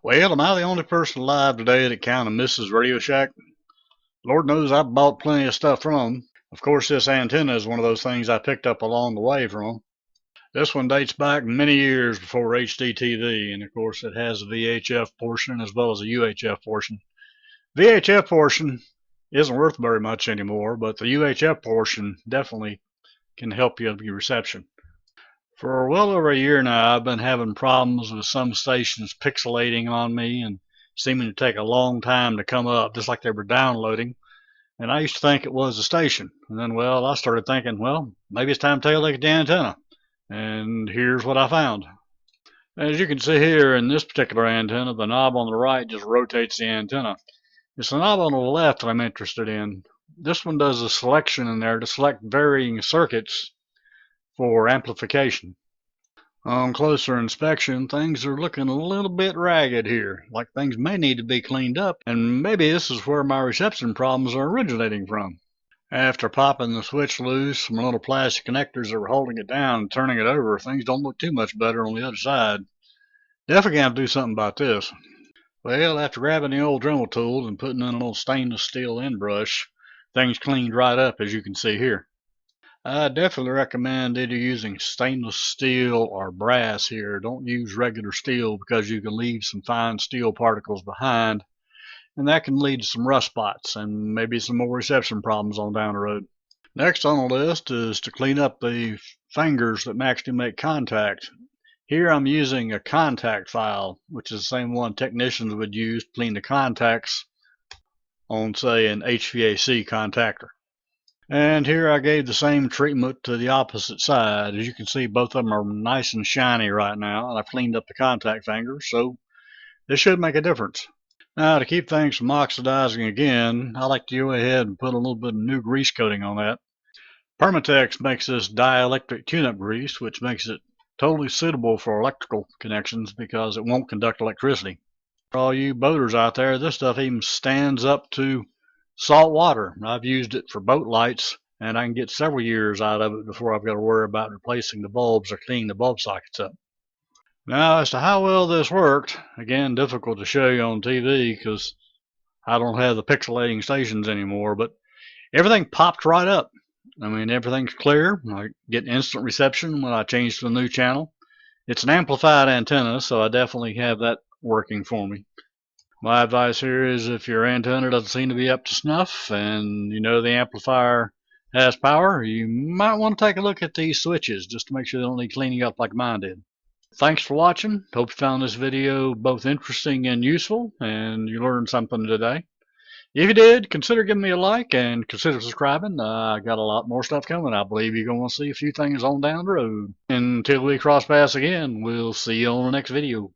Well, am I the only person alive today that kind of misses Radio Shack? Lord knows I've bought plenty of stuff from them. Of course, this antenna is one of those things I picked up along the way from them. This one dates back many years before HDTV, and of course it has a VHF portion as well as a UHF portion. VHF portion isn't worth very much anymore, but the UHF portion definitely can help you with your reception. For well over a year now, I've been having problems with some stations pixelating on me and seeming to take a long time to come up, just like they were downloading. And I used to think it was the station. And then, well, I started thinking, well, maybe it's time to take a look at the antenna. And here's what I found. As you can see here in this particular antenna, the knob on the right just rotates the antenna. It's the knob on the left that I'm interested in. This one does a selection in there to select varying circuits for amplification. On closer inspection, things are looking a little bit ragged here, like things may need to be cleaned up, and maybe this is where my reception problems are originating from. After popping the switch loose from the little plastic connectors that were holding it down and turning it over, things don't look too much better on the other side. Definitely have to do something about this. Well, after grabbing the old Dremel tool and putting in a little stainless steel end brush, things cleaned right up, as you can see here. I definitely recommend either using stainless steel or brass here. Don't use regular steel because you can leave some fine steel particles behind, and that can lead to some rust spots and maybe some more reception problems on down the road. Next on the list is to clean up the fingers that actually make contact. Here I'm using a contact file, which is the same one technicians would use to clean the contacts on, say, an HVAC contactor. And here I gave the same treatment to the opposite side. As you can see, both of them are nice and shiny right now, and I've cleaned up the contact fingers, so this should make a difference. Now, to keep things from oxidizing again, I like to go ahead and put a little bit of new grease coating on that. Permatex makes this dielectric tune-up grease, which makes it totally suitable for electrical connections because it won't conduct electricity. For all you boaters out there, this stuff even stands up to salt water. I've used it for boat lights, and I can get several years out of it before I've got to worry about replacing the bulbs or cleaning the bulb sockets up. Now, as to how well this worked, again, difficult to show you on TV because I don't have the pixelating stations anymore, but everything popped right up. I mean, everything's clear. I get instant reception when I change to a new channel. It's an amplified antenna, so I definitely have that working for me. My advice here is if your antenna doesn't seem to be up to snuff and you know the amplifier has power, you might want to take a look at these switches just to make sure they don't need cleaning up like mine did. Thanks for watching. Hope you found this video both interesting and useful and you learned something today. If you did, consider giving me a like and consider subscribing. I got a lot more stuff coming. I believe you're going to see a few things on down the road. Until we cross paths again, we'll see you on the next video.